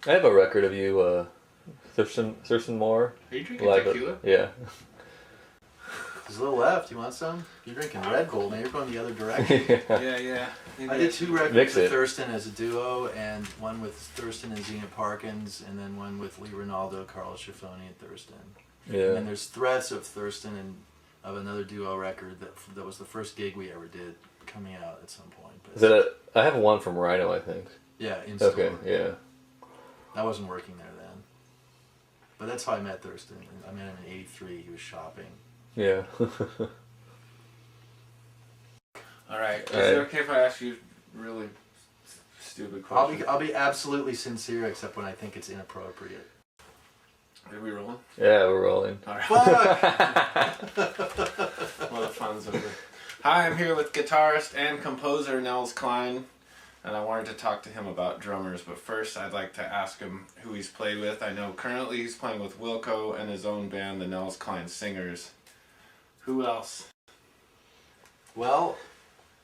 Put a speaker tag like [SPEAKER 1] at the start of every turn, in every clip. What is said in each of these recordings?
[SPEAKER 1] I have a record of you, thirsting more.
[SPEAKER 2] Are you drinking tequila?
[SPEAKER 1] Yeah.
[SPEAKER 3] There's a little left. You want some? You're drinking Red Bull, man. You're going the other direction.
[SPEAKER 2] Yeah.
[SPEAKER 3] I did 2 records
[SPEAKER 1] Mix
[SPEAKER 3] with
[SPEAKER 1] it.
[SPEAKER 3] Thurston as a duo, and one with Thurston and Zena Parkins, and then one with Lee Ronaldo, Carlos Schiaffoni, and Thurston. And then
[SPEAKER 1] Yeah.
[SPEAKER 3] there's threats of Thurston and of another duo record that was the first gig we ever did coming out at some point. But
[SPEAKER 1] Is it I have one from Rhino, I think.
[SPEAKER 3] yeah, in store.
[SPEAKER 1] Okay, yeah.
[SPEAKER 3] I wasn't working there then. But that's how I met Thurston. I met him in '83. He was shopping.
[SPEAKER 1] Yeah.
[SPEAKER 2] All right. Is it okay if I ask you really stupid questions?
[SPEAKER 3] I'll be absolutely sincere, except when I think it's inappropriate.
[SPEAKER 2] Are we rolling?
[SPEAKER 1] Yeah, we're rolling.
[SPEAKER 2] All right.
[SPEAKER 3] Fuck!
[SPEAKER 2] Well, the fun's over. Hi, I'm here with guitarist and composer Nels Cline, and I wanted to talk to him about drummers, but first I'd like to ask him who he's played with. I know currently he's playing with Wilco and his own band, the Nels Cline Singers. Who else?
[SPEAKER 3] Well,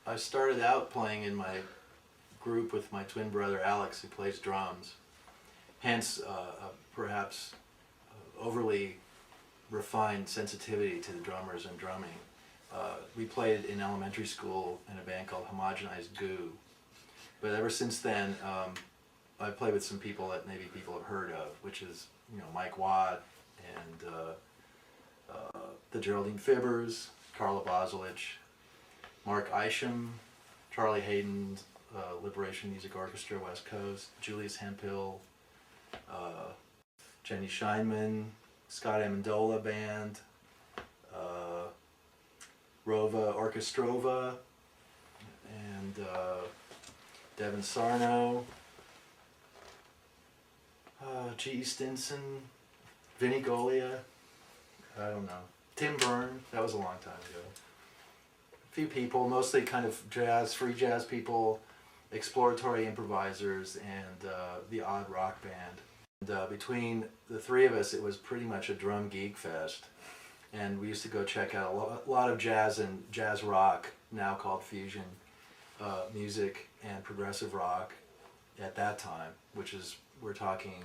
[SPEAKER 3] I started out playing in my group with my twin brother Alex, who plays drums. Hence, perhaps overly refined sensitivity to the drummers and drumming. We played in elementary school in a band called Homogenized Goo. But ever since then, I've played with some people that maybe people have heard of, which is, Mike Watt and the Geraldine Fibbers, Carla Bozulich, Mark Isham, Charlie Hayden's Liberation Music Orchestra, West Coast, Julius Hemphill, Jenny Scheinman, Scott Amendola Band, Rova Orchestrova, and Devin Sarno, G.E. Stinson, Vinnie Golia, I don't know, Tim Byrne, that was a long time ago. A few people, mostly kind of jazz, free jazz people, exploratory improvisers, and the odd rock band. And between the three of us, it was pretty much a drum geek fest. And we used to go check out a lot of jazz and jazz rock, now called fusion music, and progressive rock at that time, which is, we're talking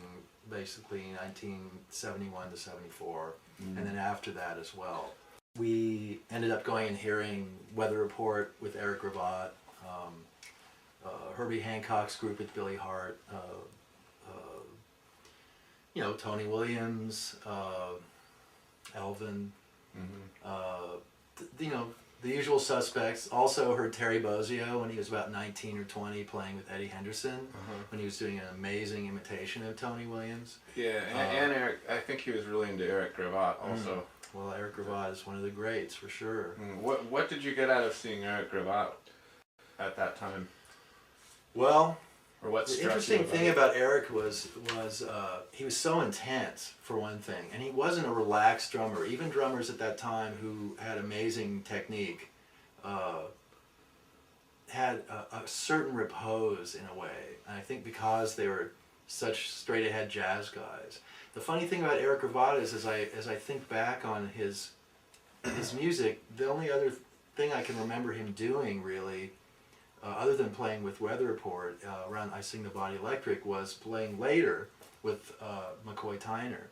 [SPEAKER 3] basically 1971 to 74, and then after that as well. We ended up going and hearing Weather Report with Eric Gravatt, Herbie Hancock's group with Billy Hart, Tony Williams, Elvin, the usual suspects. Also heard Terry Bozzio when he was about 19 or 20 playing with Eddie Henderson, when he was doing an amazing imitation of Tony Williams.
[SPEAKER 2] Yeah, and Eric, I think he was really into Eric Gravatt also.
[SPEAKER 3] Well, Eric Gravatt is one of the greats, for sure.
[SPEAKER 2] What did you get out of seeing Eric Gravatt at that time?
[SPEAKER 3] Well,
[SPEAKER 2] Or what
[SPEAKER 3] the
[SPEAKER 2] struck
[SPEAKER 3] interesting
[SPEAKER 2] you
[SPEAKER 3] thing about Eric was he was so intense, for one thing, and he wasn't a relaxed drummer. Even drummers at that time who had amazing technique had a certain repose in a way, and I think because they were such straight-ahead jazz guys. The funny thing about Eric Gravatt is, as I think back on his music, the only other thing I can remember him doing really, other than playing with Weather Report around I Sing the Body Electric, was playing later with McCoy Tyner.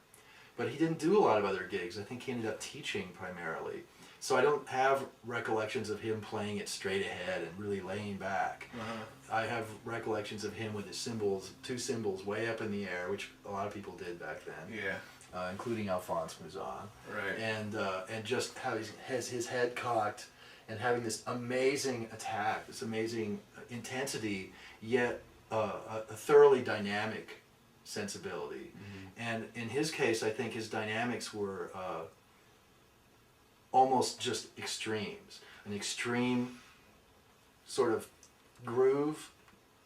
[SPEAKER 3] But he didn't do a lot of other gigs. I think he ended up teaching primarily. So I don't have recollections of him playing it straight ahead and really laying back. I have recollections of him with his cymbals, 2 cymbals way up in the air, which a lot of people did back then.
[SPEAKER 2] Yeah.
[SPEAKER 3] Including Alphonse Mouzon.
[SPEAKER 2] Right.
[SPEAKER 3] And just how he has his head cocked and having this amazing attack, this amazing intensity, yet a thoroughly dynamic sensibility. And in his case, I think his dynamics were almost just extremes. An extreme sort of groove,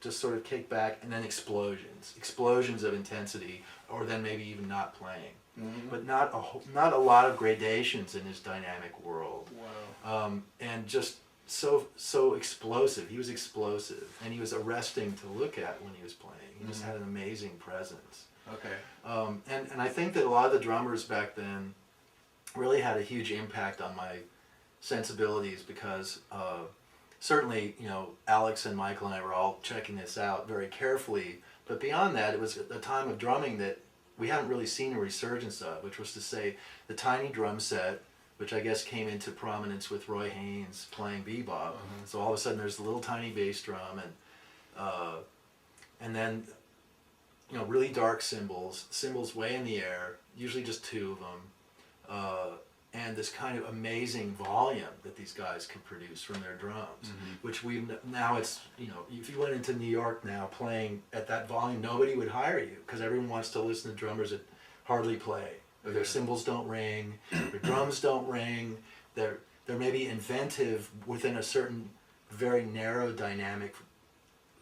[SPEAKER 3] just sort of kick back, and then explosions of intensity, or then maybe even not playing. But not a lot of gradations in his dynamic world.
[SPEAKER 2] Wow.
[SPEAKER 3] And just so explosive. He was explosive, and he was arresting to look at when he was playing. He just had an amazing presence.
[SPEAKER 2] Okay.
[SPEAKER 3] And I think that a lot of the drummers back then really had a huge impact on my sensibilities, because certainly, Alex and Michael and I were all checking this out very carefully But beyond that, it was a time of drumming that we haven't really seen a resurgence of, which was to say the tiny drum set, which I guess came into prominence with Roy Haynes playing bebop. So all of a sudden there's the little tiny bass drum, and then really dark cymbals way in the air, usually just two of them, and this kind of amazing volume that these guys could produce from their drums, which now it's, if you went into New York now playing at that volume, nobody would hire you because everyone wants to listen to drummers that hardly play, or their cymbals don't ring, their drums don't ring, they're maybe inventive within a certain very narrow dynamic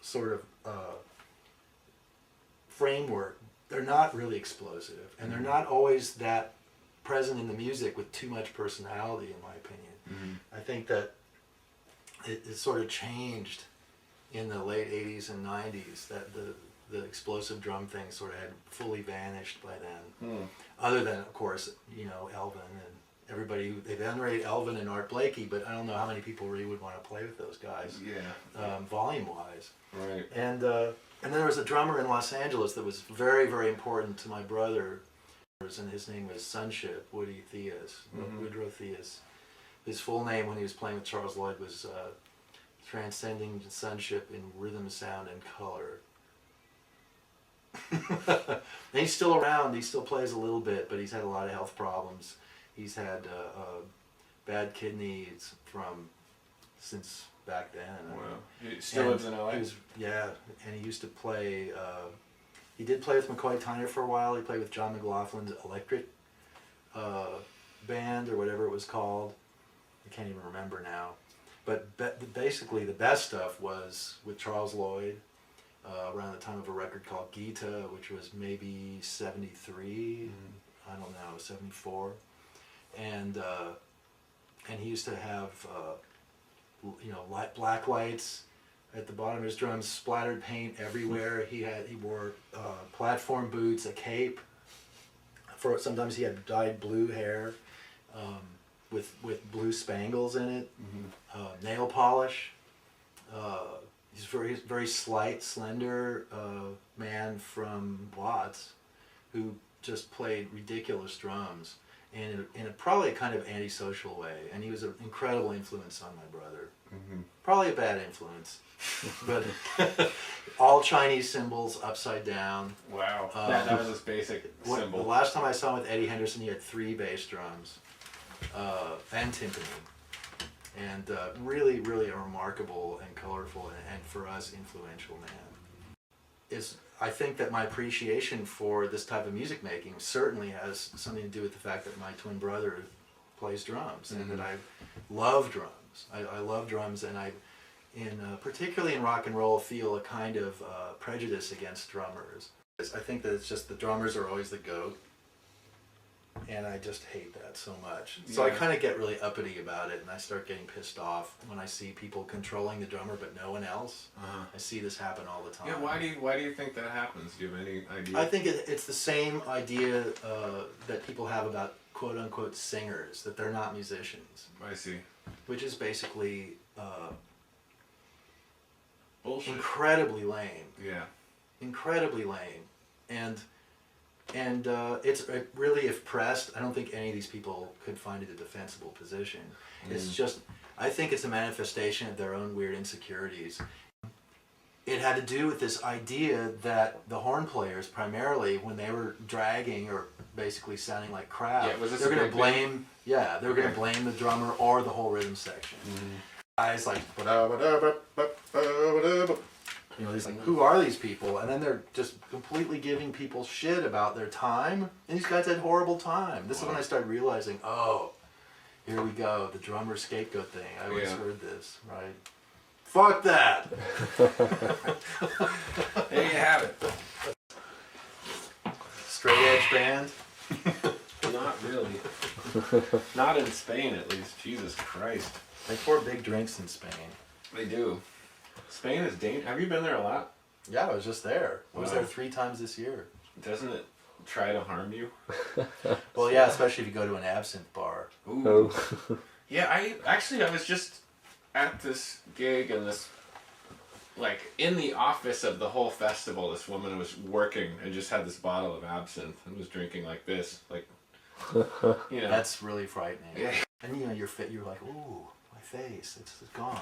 [SPEAKER 3] sort of framework. They're not really explosive, and they're not always that present in the music with too much personality, in my opinion. I think that it sort of changed in the late 80s and 90s, that the explosive drum thing sort of had fully vanished by then. Other than, of course, Elvin and everybody. They venerate Elvin and Art Blakey, but I don't know how many people really would want to play with those guys, volume-wise.
[SPEAKER 2] Right.
[SPEAKER 3] And then there was a drummer in Los Angeles that was very, very important to my brother, and his name was Sunship, Woody Theus, Woodrow Theus. His full name when he was playing with Charles Lloyd was Transcending Sunship in Rhythm, Sound, and Color. And he's still around, he still plays a little bit, but he's had a lot of health problems. He's had bad kidneys since back then.
[SPEAKER 2] Wow. He still lives in LA?
[SPEAKER 3] And he used to play, he did play with McCoy Tyner for a while. He played with John McLaughlin's Electric band, or whatever it was called. I can't even remember now. But basically the best stuff was with Charles Lloyd, around the time of a record called Gita, which was maybe 73, I don't know, 74. And he used to have black lights at the bottom of his drums, splattered paint everywhere. He wore platform boots, a cape. Sometimes he had dyed blue hair with blue spangles in it. Nail polish. He's very, very slight, slender man from Watts who just played ridiculous drums in a probably a kind of antisocial way. And he was an incredible influence on my brother. Probably a bad influence, but all Chinese cymbals upside down.
[SPEAKER 2] Wow. That was his basic symbol.
[SPEAKER 3] The last time I saw him with Eddie Henderson, he had 3 bass drums and timpani. And really, really a remarkable and colorful and for us influential man. I think that my appreciation for this type of music making certainly has something to do with the fact that my twin brother plays drums, and that I love drums. I love drums, and particularly in rock and roll, feel a kind of prejudice against drummers. I think that it's just the drummers are always the GOAT, and I just hate that so much. So I kind of get really uppity about it, and I start getting pissed off when I see people controlling the drummer but no one else. I see this happen all the time.
[SPEAKER 2] Yeah, why do you think that happens? Do you have any idea?
[SPEAKER 3] I think it's the same idea that people have about quote-unquote singers, that they're not musicians.
[SPEAKER 2] I see.
[SPEAKER 3] Which is basically
[SPEAKER 2] bullshit.
[SPEAKER 3] Incredibly lame.
[SPEAKER 2] Yeah. Incredibly
[SPEAKER 3] lame. And it's really, if pressed, I don't think any of these people could find it a defensible position. It's just, I think it's a manifestation of their own weird insecurities. It had to do with this idea that the horn players, primarily, when they were dragging or basically sounding like crap, they're going to blame, they're going to blame the drummer or the whole rhythm section. Guys like, who are these people? And then they're just completely giving people shit about their time. And these guys had horrible time. This is when I started realizing, here we go, the drummer scapegoat thing. I always heard this, right? Fuck that!
[SPEAKER 2] There you have it.
[SPEAKER 3] Straight edge band?
[SPEAKER 2] Not really. Not in Spain, at least. Jesus Christ.
[SPEAKER 3] They pour big drinks in Spain.
[SPEAKER 2] They do. Spain is dangerous. Have you been there a lot?
[SPEAKER 3] Yeah, I was just there. I was there 3 times this year.
[SPEAKER 2] Doesn't it try to harm you?
[SPEAKER 3] Well, yeah, especially if you go to an absinthe bar.
[SPEAKER 2] Ooh. Yeah, I was just at this gig, and this like in the office of the whole festival, this woman was working and just had this bottle of absinthe and was drinking like this, like, you know.
[SPEAKER 3] That's really frightening.
[SPEAKER 2] Yeah.
[SPEAKER 3] And you know, you're like, ooh, my face, it's gone.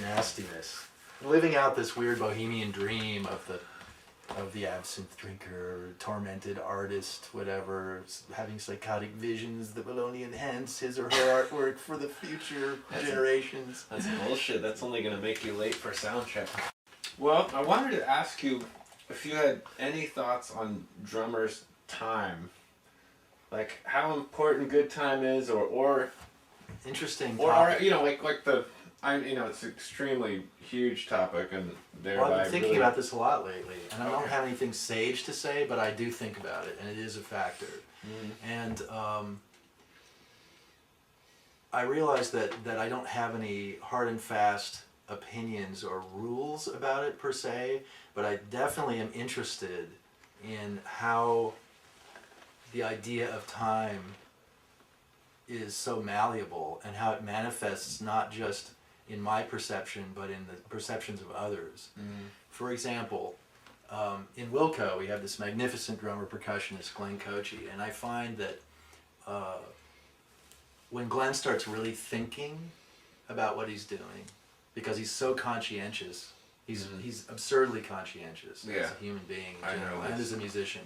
[SPEAKER 3] Nastiness. Living out this weird bohemian dream of the absinthe drinker, tormented artist, whatever, having psychotic visions that will only enhance his or her artwork for the future generations.
[SPEAKER 2] That's bullshit. That's only going to make you late for sound check. Well, I wanted to ask you if you had any thoughts on drummers' time. Like how important good time is, or
[SPEAKER 3] Interesting
[SPEAKER 2] or
[SPEAKER 3] topic.
[SPEAKER 2] you know, like it's an extremely huge topic, and thereby
[SPEAKER 3] Well, I've been thinking
[SPEAKER 2] really...
[SPEAKER 3] about this a lot lately, and I don't
[SPEAKER 2] Okay.
[SPEAKER 3] have anything sage to say, but I do think about it, and it is a factor. And I realize that I don't have any hard and fast opinions or rules about it per se, but I definitely am interested in how the idea of time is so malleable and how it manifests not just in my perception but in the perceptions of others. For example, in Wilco we have this magnificent drummer percussionist Glenn Kochi, and I find that when Glenn starts really thinking about what he's doing, because he's so conscientious, he's absurdly conscientious as
[SPEAKER 2] Yeah.
[SPEAKER 3] a human being in
[SPEAKER 2] I know
[SPEAKER 3] general,
[SPEAKER 2] this.
[SPEAKER 3] and as a musician.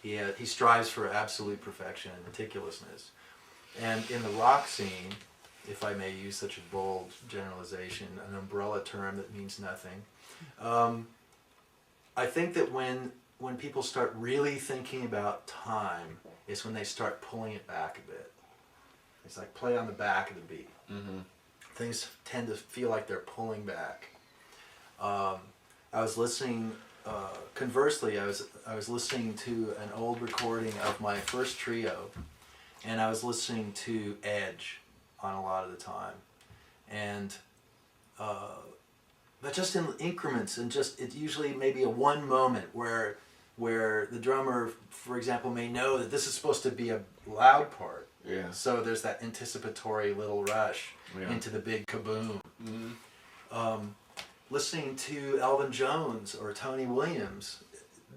[SPEAKER 3] He strives for absolute perfection and meticulousness. And in the rock scene, if I may use such a bold generalization, an umbrella term that means nothing, I think that when people start really thinking about time, is when they start pulling it back a bit. It's like play on the back of the beat. Things tend to feel like they're pulling back. I was listening. Conversely, I was listening to an old recording of my first trio, and I was listening to Edge on a lot of the time, and but just in increments, and just it's usually maybe a one moment where the drummer, for example, may know that this is supposed to be a loud part.
[SPEAKER 2] Yeah.
[SPEAKER 3] So there's that anticipatory little rush into the big kaboom. Listening to Elvin Jones or Tony Williams,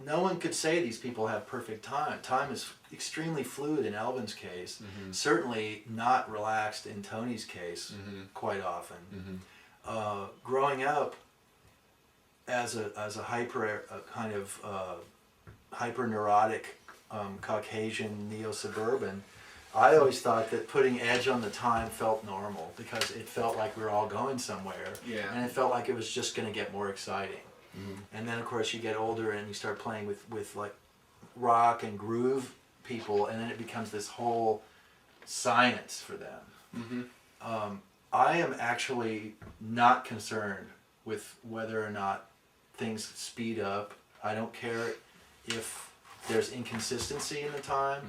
[SPEAKER 3] no one could say these people have perfect time. Time is extremely fluid in Elvin's case, certainly not relaxed in Tony's case quite often. Growing up as a kind of hyper neurotic Caucasian neo-suburban, I always thought that putting edge on the time felt normal because it felt like we were all going somewhere, and it felt like it was just going to get more exciting. And then of course you get older and you start playing with like rock and groove people, and then it becomes this whole science for them. I am actually not concerned with whether or not things speed up. I don't care if there's inconsistency in the time.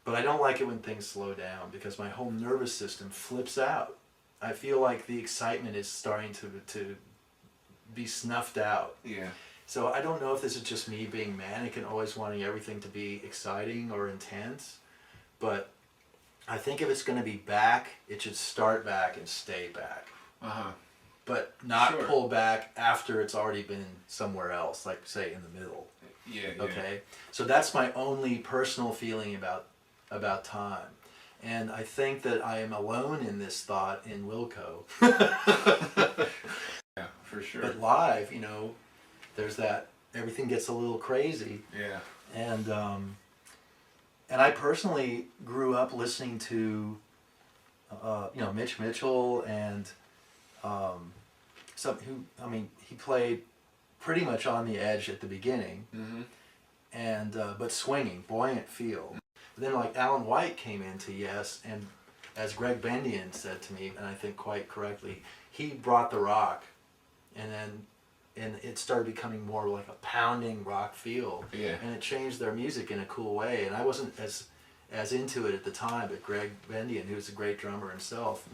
[SPEAKER 3] But I don't like it when things slow down because my whole nervous system flips out. I feel like the excitement is starting to be snuffed out.
[SPEAKER 2] Yeah.
[SPEAKER 3] So I don't know if this is just me being manic and always wanting everything to be exciting or intense, but I think if it's going to be back, it should start back and stay back. But not pull back after it's already been somewhere else, like say in the middle.
[SPEAKER 2] Yeah.
[SPEAKER 3] Okay? So that's my only personal feeling about time. And I think that I am alone in this thought in Wilco.
[SPEAKER 2] Yeah, for sure.
[SPEAKER 3] But live, there's that, everything gets a little crazy.
[SPEAKER 2] Yeah.
[SPEAKER 3] And I personally grew up listening to, Mitch Mitchell and he played pretty much on the edge at the beginning, and but swinging, buoyant feel. Then like Alan White came into Yes, and as Greg Bendian said to me, and I think quite correctly, he brought the rock, and it started becoming more like a pounding rock feel.
[SPEAKER 2] Yeah.
[SPEAKER 3] And it changed their music in a cool way. And I wasn't as into it at the time, but Greg Bendian, who's a great drummer himself,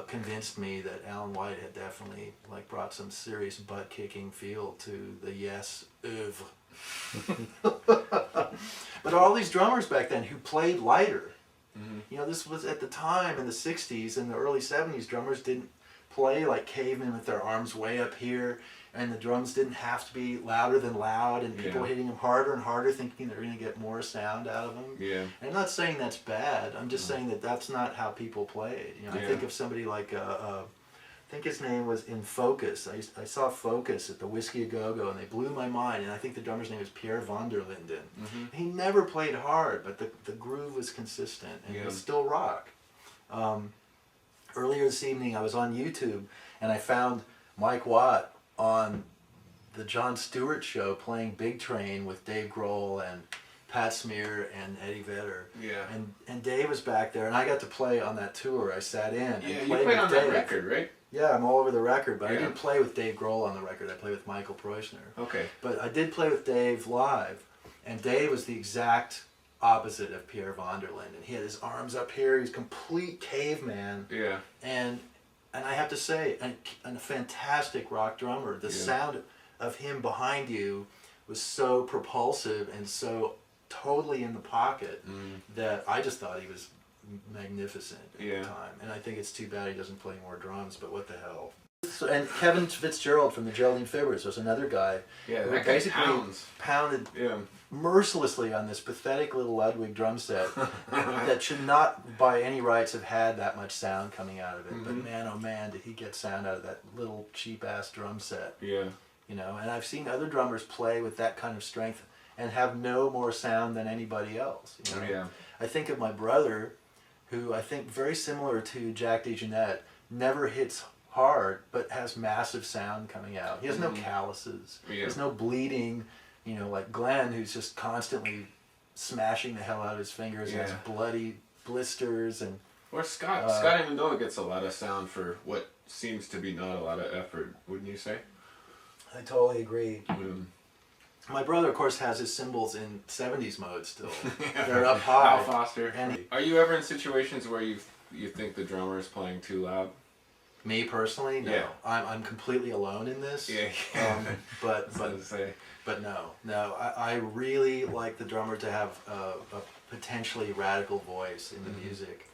[SPEAKER 3] convinced me that Alan White had definitely brought some serious butt-kicking feel to the Yes oeuvre. But all these drummers back then who played lighter, this was at the time in the 60s and the early 70s, drummers play like cavemen with their arms way up here, and the drums didn't have to be louder than loud, and people hitting them harder and harder, thinking they're going to get more sound out of them.
[SPEAKER 2] Yeah.
[SPEAKER 3] And I'm not saying that's bad. I'm just saying that that's not how people played. You know, I think of somebody like I think his name was In Focus. I saw Focus at the Whiskey A Go Go, and they blew my mind. And I think the drummer's name was Pierre van der Linden. He never played hard, but the groove was consistent, and it was still rock. Earlier this evening, I was on YouTube, and I found Mike Watt on the Jon Stewart show playing Big Train with Dave Grohl and Pat Smear and Eddie Vedder.
[SPEAKER 2] Yeah.
[SPEAKER 3] And Dave was back there, and I got to play on that tour. I sat in and
[SPEAKER 2] Yeah, you
[SPEAKER 3] played
[SPEAKER 2] played
[SPEAKER 3] with
[SPEAKER 2] on
[SPEAKER 3] Dave.
[SPEAKER 2] that record, right?
[SPEAKER 3] Yeah, I'm all over the record, but I
[SPEAKER 2] Yeah.
[SPEAKER 3] didn't play with Dave Grohl on the record. I played with Michael Preussner.
[SPEAKER 2] Okay.
[SPEAKER 3] But I did play with Dave live, and Dave was the exact opposite of Pierre van der Linden. He had his arms up here. He's complete caveman.
[SPEAKER 2] Yeah.
[SPEAKER 3] And I have to say, a fantastic rock drummer. The sound of him behind you was so propulsive and so totally in the pocket that I just thought he was magnificent at the time. And I think it's too bad he doesn't play more drums, but what the hell. So, and Kevin Fitzgerald from the Geraldine Fibbers was another guy
[SPEAKER 2] Yeah,
[SPEAKER 3] who
[SPEAKER 2] that guy
[SPEAKER 3] basically pounded mercilessly on this pathetic little Ludwig drum set that should not by any rights have had that much sound coming out of it. But man, oh man, did he get sound out of that little cheap ass drum set.
[SPEAKER 2] Yeah.
[SPEAKER 3] You know, and I've seen other drummers play with that kind of strength and have no more sound than anybody else. You know?
[SPEAKER 2] Yeah.
[SPEAKER 3] I think of my brother, who I think very similar to Jack DeJohnette, never hits hard but has massive sound coming out. He has no calluses. There's no bleeding. You know, like Glenn, who's just constantly smashing the hell out of his fingers and has bloody blisters and.
[SPEAKER 2] Or Scott. Scott Amendola gets a lot of sound for what seems to be not a lot of effort, wouldn't you say?
[SPEAKER 3] I totally agree. My brother, of course, has his cymbals in 70s mode still. They're up high.
[SPEAKER 2] Al Foster.
[SPEAKER 3] And
[SPEAKER 2] Are you ever in situations where you think the drummer is playing too loud?
[SPEAKER 3] Me personally, no.
[SPEAKER 2] Yeah.
[SPEAKER 3] I'm completely alone in this.
[SPEAKER 2] Yeah.
[SPEAKER 3] But no. I really like the drummer to have a potentially radical voice in the music,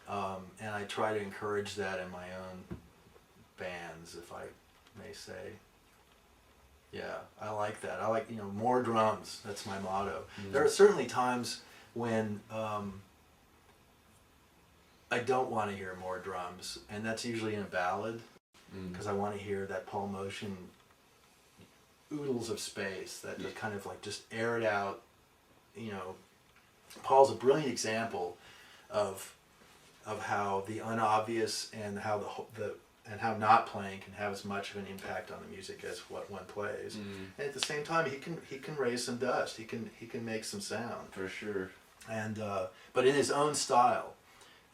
[SPEAKER 3] and I try to encourage that in my own bands, if I may say. Yeah, I like that. I like, more drums. That's my motto. There are certainly times when I don't want to hear more drums, and that's usually in a ballad, because I want to hear that Paul Motion oodles of space, that just kind of like just air it out. Paul's a brilliant example of how the unobvious and how and how not playing can have as much of an impact on the music as what one plays. And at the same time, he can raise some dust. He can make some sound
[SPEAKER 2] for sure.
[SPEAKER 3] And but in his own style,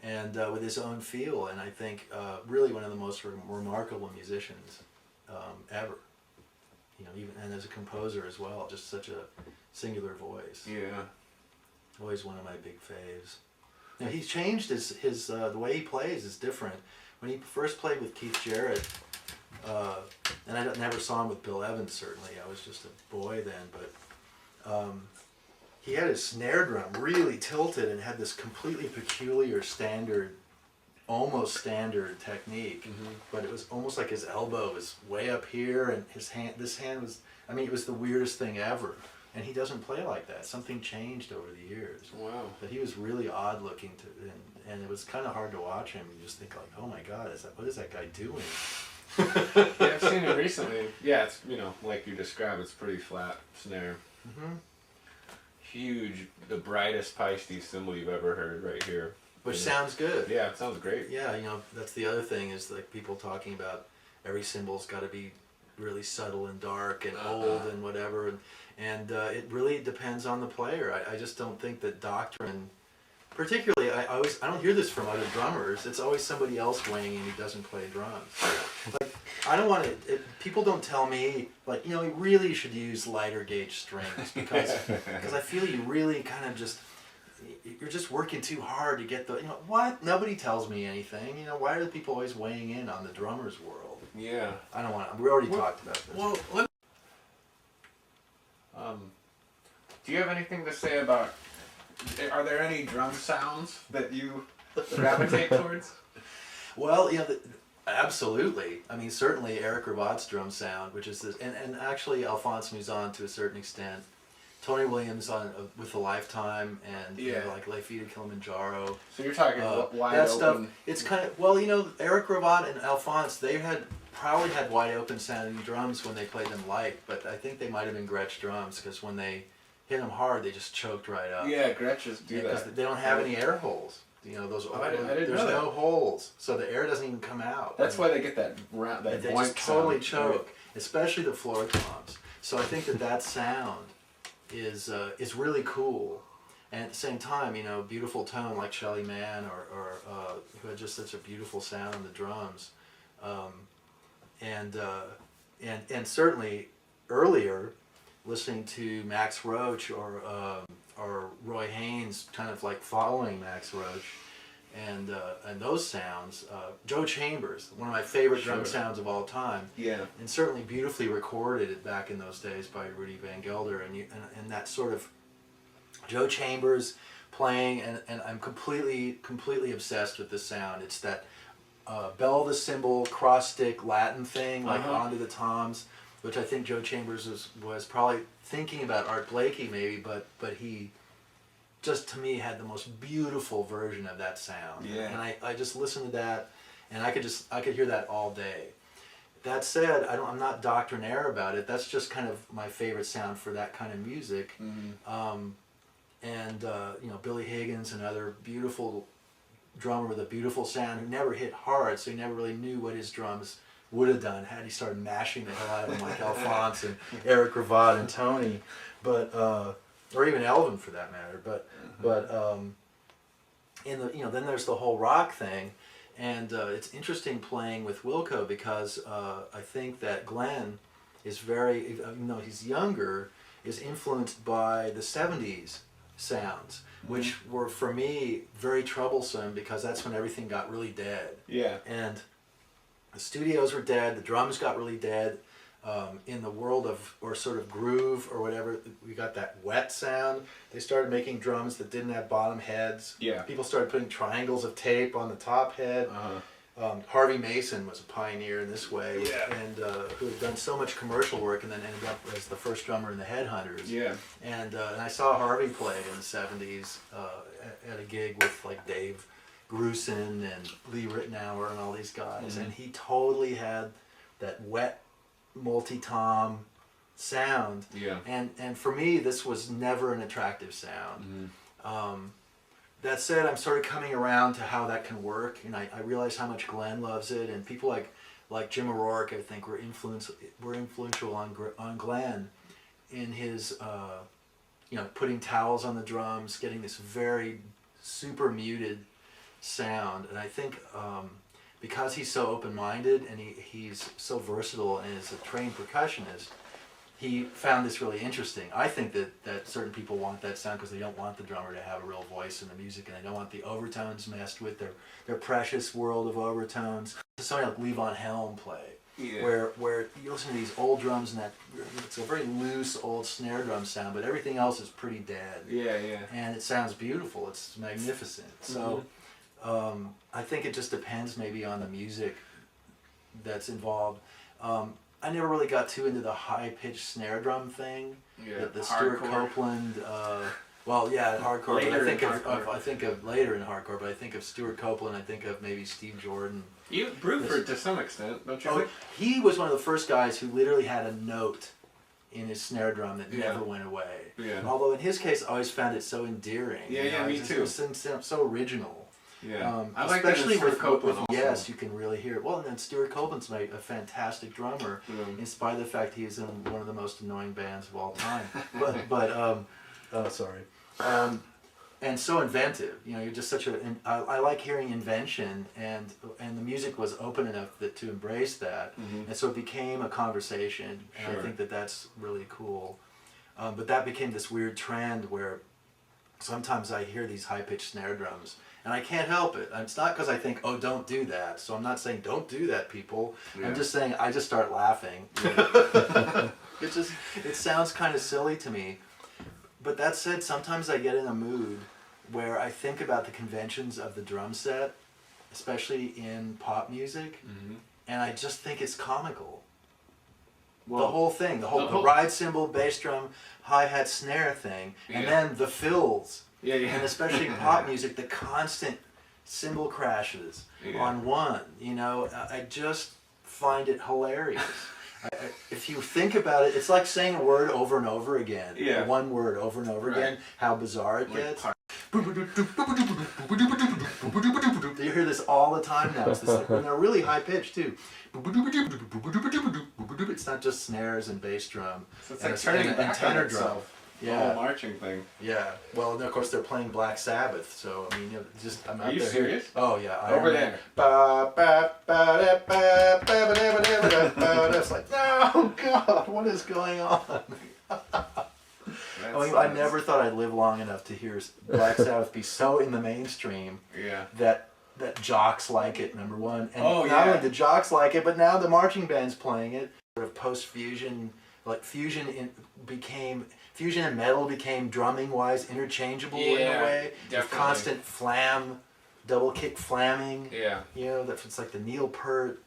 [SPEAKER 3] and with his own feel. And I think really one of the most remarkable musicians ever. Even and as a composer as well, just such a singular voice.
[SPEAKER 2] Yeah.
[SPEAKER 3] Always one of my big faves. Now he's changed his the way he plays is different. When he first played with Keith Jarrett, and I never saw him with Bill Evans, certainly. I was just a boy then, but he had his snare drum really tilted and had this completely peculiar almost standard technique, but it was almost like his elbow was way up here and this hand was, it was the weirdest thing ever. And he doesn't play like that. Something changed over the years.
[SPEAKER 2] Wow.
[SPEAKER 3] But he was really odd looking and it was kind of hard to watch him. You just think like, oh my God, what is that guy doing?
[SPEAKER 2] Yeah, I've seen it recently. Yeah, it's, like you described, it's pretty flat snare. Huge, the brightest Paiste cymbal you've ever heard right here.
[SPEAKER 3] Which sounds good.
[SPEAKER 2] Yeah, it sounds great.
[SPEAKER 3] Yeah, that's the other thing is like people talking about every cymbal's got to be really subtle and dark and old and whatever. And it really depends on the player. I just don't think that doctrine, particularly, I don't hear this from other drummers. It's always somebody else weighing in who doesn't play drums. Like, I don't want to, people don't tell me, like, you really should use lighter gauge strings because I feel you really kind of just, you're just working too hard to get the, what? Nobody tells me anything. Why are the people always weighing in on the drummer's world?
[SPEAKER 2] Yeah.
[SPEAKER 3] I don't want to, we already talked about this.
[SPEAKER 2] Well, do you have anything to say about, are there any drum sounds that you gravitate towards?
[SPEAKER 3] Well, Absolutely. I mean, certainly Eric Ravaud's drum sound, which is this, and actually Alphonse Mouzon to a certain extent. Tony Williams on with the Lifetime and you know, like La Fita Kilimanjaro.
[SPEAKER 2] So you're talking wide
[SPEAKER 3] that
[SPEAKER 2] open.
[SPEAKER 3] stuff. It's kind of, well, you know, Eric Ravaud and Alphonse, they probably had wide open sounding drums when they played them light, but I think they might have been Gretsch drums because when they hit them hard, they just choked right up.
[SPEAKER 2] Yeah, Gretches do that.
[SPEAKER 3] Because they don't have any air holes. You know, those.
[SPEAKER 2] I didn't
[SPEAKER 3] there's
[SPEAKER 2] know that.
[SPEAKER 3] no holes, so the air doesn't even come out.
[SPEAKER 2] That's why they get that round, that
[SPEAKER 3] they
[SPEAKER 2] boink
[SPEAKER 3] just totally
[SPEAKER 2] sound.
[SPEAKER 3] choke, especially the floor toms. So I think that sound is really cool, and at the same time, you know, beautiful tone like Shelly Manne or who had just such a beautiful sound on the drums, and certainly earlier, listening to Max Roach or Roy Haynes, kind of like following Max Roach, and those sounds. Joe Chambers, one of my favorite drum sounds of all time.
[SPEAKER 2] Yeah.
[SPEAKER 3] And certainly beautifully recorded back in those days by Rudy Van Gelder, and that sort of Joe Chambers playing, and I'm completely obsessed with this sound. It's that bell the cymbal cross stick Latin thing, like onto the toms, which I think Joe Chambers was probably thinking about Art Blakey maybe, but he just to me had the most beautiful version of that sound.
[SPEAKER 2] Yeah.
[SPEAKER 3] And I just listened to that, and I could hear that all day. That said, I'm not doctrinaire about it. That's just kind of my favorite sound for that kind of music. Mm-hmm. You know, Billy Higgins, another beautiful drummer with a beautiful sound who never hit hard, so he never really knew what his drums would have done had he started mashing the hell out of them like Alphonse and Eric Ravaud and Tony, but or even Elvin for that matter. But in the, you know, then there's the whole rock thing, and it's interesting playing with Wilco because I think that Glenn is very, even though he's younger, is influenced by the '70s sounds, which were for me very troublesome because that's when everything got really dead.
[SPEAKER 2] Yeah.
[SPEAKER 3] And the studios were dead, the drums got really dead. In the world of, or sort of groove or whatever, we got that wet sound. They started making drums that didn't have bottom heads.
[SPEAKER 2] Yeah.
[SPEAKER 3] People started putting triangles of tape on the top head. Harvey Mason was a pioneer in this way, and who had done so much commercial work and then ended up as the first drummer in the Headhunters.
[SPEAKER 2] Yeah.
[SPEAKER 3] And I saw Harvey play in the '70s at a gig with like Dave Grusin and Lee Ritenour and all these guys, and he totally had that wet multi-tom sound.
[SPEAKER 2] Yeah.
[SPEAKER 3] And for me, this was never an attractive sound. That said, I'm sort of coming around to how that can work, and I realize how much Glenn loves it, and people like Jim O'Rourke, I think, were influential on Glenn in his you know, putting towels on the drums, getting this very super muted sound. And I think because he's so open-minded and he's so versatile and is a trained percussionist, he found this really interesting. I think that certain people want that sound because they don't want the drummer to have a real voice in the music, and they don't want the overtones messed with, their precious world of overtones. Something like Levon Helm play, where you listen to these old drums and it's a very loose old snare drum sound, but everything else is pretty dead.
[SPEAKER 2] Yeah, yeah.
[SPEAKER 3] And it sounds beautiful. It's magnificent. So I think it just depends maybe on the music that's involved. I never really got too into the high-pitched snare drum thing.
[SPEAKER 2] Yeah,
[SPEAKER 3] The Stuart Copeland. Well, yeah, hardcore. But I think of later in hardcore. But I think of Stuart Copeland. I think of maybe Steve Jordan.
[SPEAKER 2] Bruford to some extent, don't you think?
[SPEAKER 3] He was one of the first guys who literally had a note in his snare drum that never went away.
[SPEAKER 2] Yeah.
[SPEAKER 3] Although in his case, I always found it so endearing.
[SPEAKER 2] Yeah, me too.
[SPEAKER 3] It was so original.
[SPEAKER 2] Yeah, I like
[SPEAKER 3] especially
[SPEAKER 2] that with Copeland also.
[SPEAKER 3] Yes, you can really hear it. Well, and then Stuart Copeland's a fantastic drummer, in spite of the fact he's in one of the most annoying bands of all time. And so inventive. You know, you're just such a. I like hearing invention, and the music was open enough to embrace that, and so it became a conversation. And I think that's really cool. But that became this weird trend where sometimes I hear these high-pitched snare drums. And I can't help it. It's not because I think, oh, don't do that. So I'm not saying don't do that, people. Yeah. I'm just saying I just start laughing. It sounds kind of silly to me. But that said, sometimes I get in a mood where I think about the conventions of the drum set, especially in pop music, and I just think it's comical.
[SPEAKER 2] Well,
[SPEAKER 3] The whole thing, the ride cymbal, bass drum, hi-hat, snare thing, and then the fills.
[SPEAKER 2] Yeah, yeah.
[SPEAKER 3] And especially in pop music, the constant cymbal crashes on one. You know, I just find it hilarious. If you think about it, it's like saying a word over and over again.
[SPEAKER 2] Yeah.
[SPEAKER 3] One word over and over again. How bizarre it gets. You hear this all the time now. It's this, like, when they're really high pitched too. It's not just snares and bass drum.
[SPEAKER 2] So it's like turning back on
[SPEAKER 3] tenor
[SPEAKER 2] itself.
[SPEAKER 3] drum.
[SPEAKER 2] The whole marching thing.
[SPEAKER 3] Yeah. Well, and of course they're playing Black Sabbath, so I mean, you know, just I'm out
[SPEAKER 2] Are you
[SPEAKER 3] there.
[SPEAKER 2] serious?
[SPEAKER 3] Oh yeah.
[SPEAKER 2] Over there.
[SPEAKER 3] It's like, oh God, what is going on? I never thought I'd live long enough to hear Black Sabbath be so in the mainstream that jocks like it, number one. And not only the jocks like it, but now the marching band's playing it. Sort of post-fusion, like fusion and metal became drumming-wise interchangeable in a way.
[SPEAKER 2] Definitely.
[SPEAKER 3] With constant flam, double kick flamming.
[SPEAKER 2] Yeah.
[SPEAKER 3] You know, it's like the Neil Peart,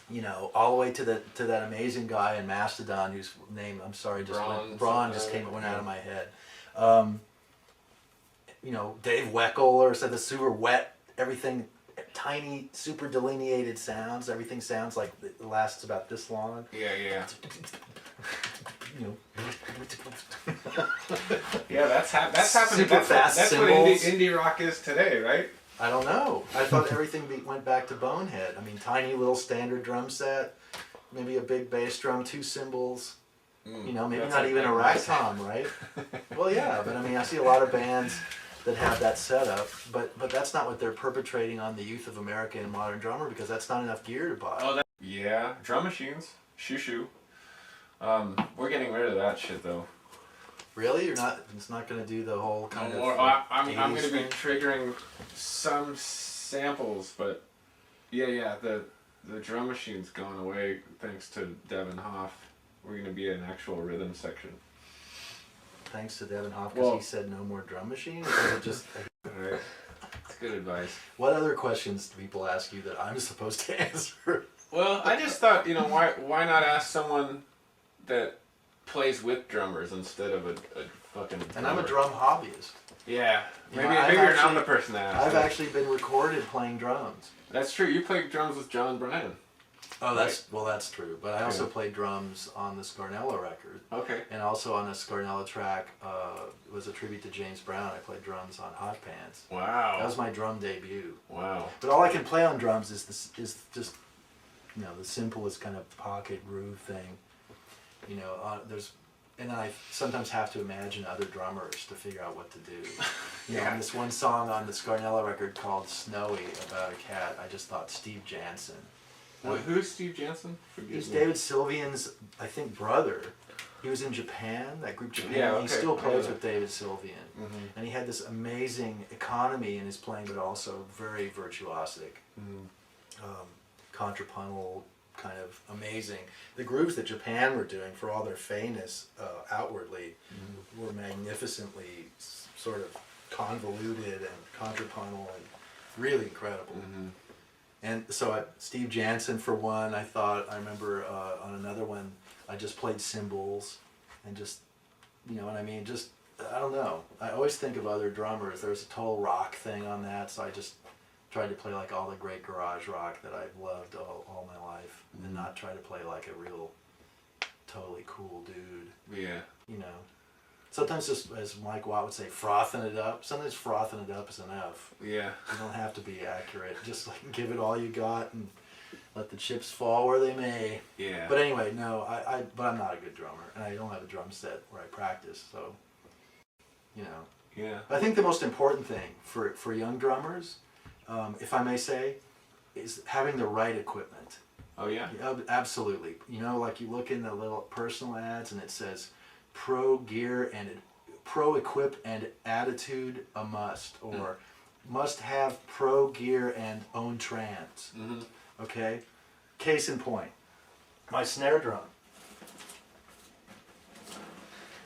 [SPEAKER 3] you know, all the way to that amazing guy in Mastodon whose name, I'm sorry, Braun just went out of my head. You know, Dave Weckl said the super wet, everything, tiny, super delineated sounds. Everything sounds like it lasts about this long.
[SPEAKER 2] Yeah, yeah.
[SPEAKER 3] You know.
[SPEAKER 2] Yeah, that's happening.
[SPEAKER 3] Super fast
[SPEAKER 2] that's what
[SPEAKER 3] cymbals.
[SPEAKER 2] indie rock is today, right?
[SPEAKER 3] I don't know. I thought everything went back to Bonehead. I mean, tiny little standard drum set, maybe a big bass drum, 2 cymbals. You know, maybe not even a rack tom, right? Well, yeah, but I mean, I see a lot of bands that have that setup, but that's not what they're perpetrating on the youth of America and modern drummer, because that's not enough gear to buy.
[SPEAKER 2] Yeah, drum machines, shoo. We're getting rid of that shit though.
[SPEAKER 3] Really? It's not going to do the whole kind of...
[SPEAKER 2] I'm going to be triggering some samples, but yeah, the drum machine's gone away thanks to Devin Hoff. We're going to be an actual rhythm section.
[SPEAKER 3] Thanks to Devin Hoff, because he said no more drum machine? Or just...
[SPEAKER 2] Right. That's good advice.
[SPEAKER 3] What other questions do people ask you that I'm supposed to answer?
[SPEAKER 2] Well, I just thought, you know, why not ask someone that plays with drummers instead of a fucking drummer.
[SPEAKER 3] And I'm a drum hobbyist.
[SPEAKER 2] Yeah. Maybe
[SPEAKER 3] I've
[SPEAKER 2] you're not the person to ask.
[SPEAKER 3] I've actually been recorded playing drums.
[SPEAKER 2] That's true. You played drums with John Bryan.
[SPEAKER 3] Oh, that's true. But I also played drums on the Scarnella record.
[SPEAKER 2] Okay.
[SPEAKER 3] And also on a Scarnella track, it was a tribute to James Brown. I played drums on Hot Pants.
[SPEAKER 2] Wow.
[SPEAKER 3] That was my drum debut.
[SPEAKER 2] Wow.
[SPEAKER 3] But all I can play on drums is just, you know, the simplest kind of pocket groove thing. You know, and then I sometimes have to imagine other drummers to figure out what to do. You know, on this one song on the Scarnella record called Snowy about a cat, I just thought Steve Jansen.
[SPEAKER 2] Who's Steve Jansen?
[SPEAKER 3] He's David Sylvian's, I think, brother. He was in Japan, that group Japan.
[SPEAKER 2] Yeah, okay.
[SPEAKER 3] He still plays with David Sylvian.
[SPEAKER 2] Mm-hmm.
[SPEAKER 3] And he had this amazing economy in his playing, but also very virtuosic. Contrapuntal, kind of amazing. The grooves that Japan were doing, for all their fayness outwardly, were magnificently sort of convoluted and contrapuntal and really incredible. And so Steve Jansen for one, I remember on another one, I just played cymbals and just, you know what I mean, just, I don't know. I always think of other drummers. There's a total rock thing on that, so I just tried to play like all the great garage rock that I've loved all my life, and not try to play like a real totally cool dude.
[SPEAKER 2] Yeah.
[SPEAKER 3] You know. Sometimes just, as Mike Watt would say, frothing it up. Sometimes frothing it up is enough.
[SPEAKER 2] Yeah.
[SPEAKER 3] You don't have to be accurate. Just like give it all you got and let the chips fall where they may.
[SPEAKER 2] Yeah.
[SPEAKER 3] But anyway, no, but I'm not a good drummer, and I don't have a drum set where I practice, so, you know.
[SPEAKER 2] Yeah.
[SPEAKER 3] I think the most important thing for young drummers, if I may say, is having the right equipment.
[SPEAKER 2] Oh, yeah?
[SPEAKER 3] Absolutely. You know, like you look in the little personal ads and it says, pro gear and pro equip and attitude a must, or must have pro gear and own trans. Okay? Case in point, my snare drum,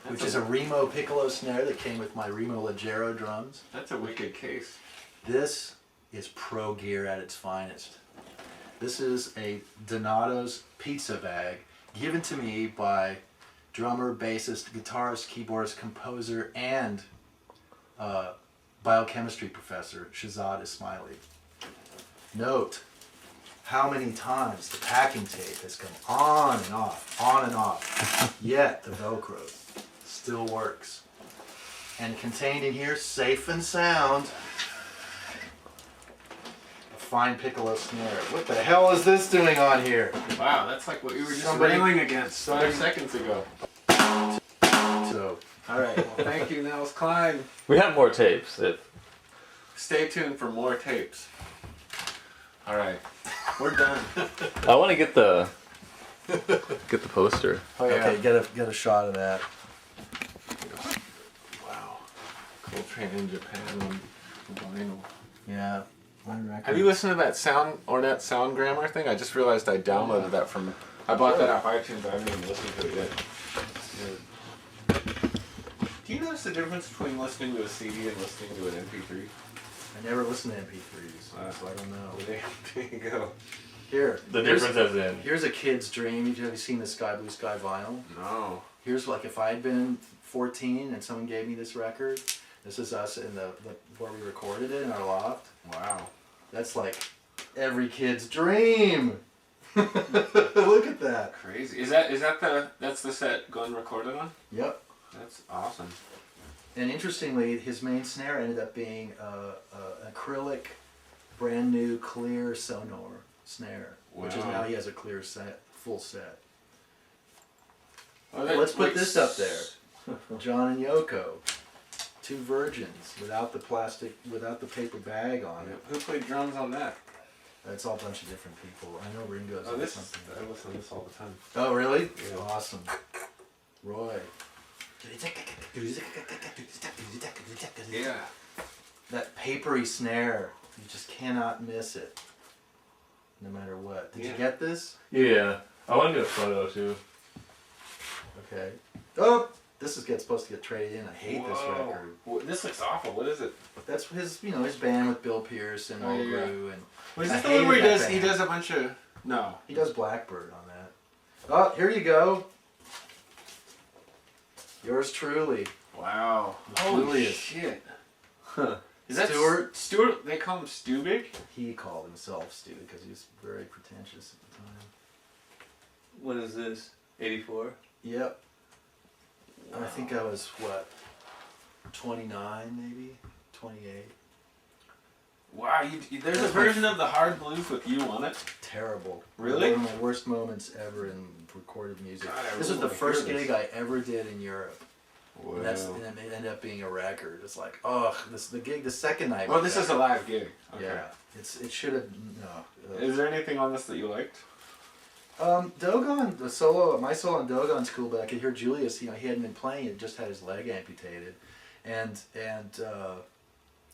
[SPEAKER 3] which is a Remo piccolo snare that came with my Remo Leggero drums.
[SPEAKER 2] That's a wicked case.
[SPEAKER 3] This is pro gear at its finest. This is a Donato's pizza bag given to me by drummer, bassist, guitarist, keyboardist, composer, and biochemistry professor Shahzad Ismaili. Note how many times the packing tape has come on and off, yet the Velcro still works. And contained in here, safe and sound, a fine piccolo snare. What the hell is this doing on here?
[SPEAKER 2] Wow, that's like what we were just
[SPEAKER 3] Somebody-
[SPEAKER 2] railing against 5 seconds ago.
[SPEAKER 3] So,
[SPEAKER 2] All right, well, thank you, Nels Cline.
[SPEAKER 1] We have more tapes.
[SPEAKER 2] Stay tuned for more tapes. All right, we're done.
[SPEAKER 1] I want to get the poster.
[SPEAKER 2] Oh, yeah.
[SPEAKER 3] okay, get a shot of that.
[SPEAKER 2] Wow. Coltrane in Japan on vinyl.
[SPEAKER 3] Yeah. One record.
[SPEAKER 2] Have you listened to that sound grammar thing? I just realized I downloaded that from. I bought that off iTunes, but I haven't even listened to it yet. Do you notice the difference between listening to a CD and listening to an MP3?
[SPEAKER 3] I never listened to MP3s, so I don't know.
[SPEAKER 2] There you go.
[SPEAKER 3] Here.
[SPEAKER 1] The
[SPEAKER 3] here's-
[SPEAKER 1] difference as in.
[SPEAKER 3] Here's a kid's dream. Have you seen the Sky Blue Sky vinyl?
[SPEAKER 2] No.
[SPEAKER 3] Here's like if I had been 14 and someone gave me this record. This is us in the where we recorded it in our loft.
[SPEAKER 2] Wow.
[SPEAKER 3] That's like every kid's dream. Look at that.
[SPEAKER 2] Crazy. That's the set Glenn recorded on?
[SPEAKER 3] Yep.
[SPEAKER 2] That's awesome.
[SPEAKER 3] And interestingly, his main snare ended up being an acrylic, brand new clear Sonor snare, which is
[SPEAKER 2] Wow.
[SPEAKER 3] now he has a clear set, full set.
[SPEAKER 2] Oh,
[SPEAKER 3] Let's put this up there. John and Yoko, two virgins without the plastic, without the paper bag on it.
[SPEAKER 2] Who played drums on that?
[SPEAKER 3] It's all a bunch of different people. I know Ringo's
[SPEAKER 2] Oh,
[SPEAKER 3] on
[SPEAKER 2] this
[SPEAKER 3] something.
[SPEAKER 2] I listen to this all the time.
[SPEAKER 3] Oh, really?
[SPEAKER 2] Yeah.
[SPEAKER 3] Awesome. Roy.
[SPEAKER 2] Yeah.
[SPEAKER 3] That papery snare, you just cannot miss it. No matter what. Did you
[SPEAKER 2] Yeah.
[SPEAKER 3] get this?
[SPEAKER 1] Yeah. I want to do a photo too.
[SPEAKER 3] Okay. Oh! This is supposed to get traded in. I hate this record.
[SPEAKER 2] Whoa. This looks awful. What is it?
[SPEAKER 3] That's his, his band with Bill Pierce and
[SPEAKER 2] Oh, yeah.
[SPEAKER 3] Mulgrew, and
[SPEAKER 2] Was
[SPEAKER 3] I
[SPEAKER 2] this the one
[SPEAKER 3] hated
[SPEAKER 2] where
[SPEAKER 3] that
[SPEAKER 2] he
[SPEAKER 3] band.
[SPEAKER 2] does a bunch of... No.
[SPEAKER 3] he does Blackbird on that. Oh, here you go. Yours truly.
[SPEAKER 2] Wow.
[SPEAKER 3] Holy
[SPEAKER 2] Holy
[SPEAKER 3] shit.
[SPEAKER 2] shit.
[SPEAKER 1] Huh.
[SPEAKER 2] Is that
[SPEAKER 3] Stuart?
[SPEAKER 2] Stuart, they call him Stubig?
[SPEAKER 3] He called himself Stu because he was very pretentious at the time.
[SPEAKER 1] When is this? 84?
[SPEAKER 3] Yep. I think I was, 29 maybe? 28.
[SPEAKER 2] Wow, there's a version of the hard blues with you on it.
[SPEAKER 3] Terrible.
[SPEAKER 2] Really?
[SPEAKER 3] One of my worst moments ever in recorded music.
[SPEAKER 2] God, I
[SPEAKER 3] This was
[SPEAKER 2] really
[SPEAKER 3] the
[SPEAKER 2] wanna
[SPEAKER 3] first
[SPEAKER 2] hear
[SPEAKER 3] gig
[SPEAKER 2] this.
[SPEAKER 3] I ever did in Europe.
[SPEAKER 2] Wow.
[SPEAKER 3] And it ended up being a record. It's like, the second night.
[SPEAKER 2] Oh,
[SPEAKER 3] was
[SPEAKER 2] this is a
[SPEAKER 3] better.
[SPEAKER 2] live gig. Okay.
[SPEAKER 3] Yeah. It should have, no.
[SPEAKER 2] Is there anything on this that you liked?
[SPEAKER 3] Dogon, my solo on Dogon's cool, but I could hear Julius, he hadn't been playing, he just had his leg amputated. And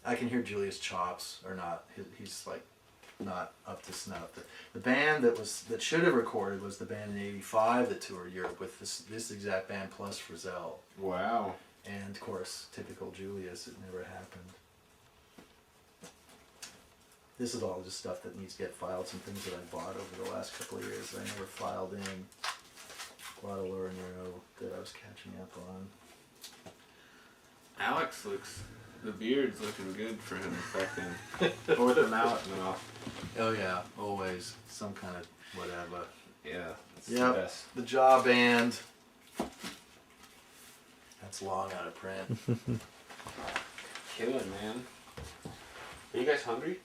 [SPEAKER 3] I can hear Julius' chops are not, he's like not up to snuff. The band that should have recorded was the band in '85 that toured Europe with this exact band plus Frizzell.
[SPEAKER 2] Wow.
[SPEAKER 3] And of course, typical Julius, it never happened. This is all just stuff that needs to get filed, some things that I bought over the last couple of years that I never filed in. Guadalajara that I was catching up on.
[SPEAKER 2] Alex the beard's looking good for him back then. Or with the mallet and all.
[SPEAKER 3] Oh yeah, always some kind of whatever.
[SPEAKER 2] Yeah, it's the
[SPEAKER 3] Yep,
[SPEAKER 2] best.
[SPEAKER 3] the Jaw Band. That's long out of print.
[SPEAKER 2] Killing, man. Are you guys hungry?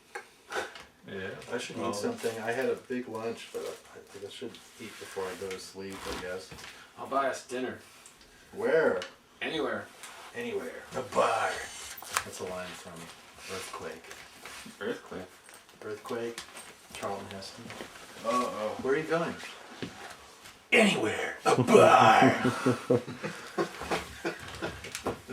[SPEAKER 1] Yeah.
[SPEAKER 3] I should eat something. I had a big lunch, but I think I should eat before I go to sleep, I guess.
[SPEAKER 2] I'll buy us dinner.
[SPEAKER 3] Where?
[SPEAKER 2] Anywhere.
[SPEAKER 3] Anywhere. A bar. That's a line from Earthquake.
[SPEAKER 2] Earthquake.
[SPEAKER 3] Earthquake, Charlton Heston.
[SPEAKER 2] Oh.
[SPEAKER 3] Where are you going? Anywhere. A bar.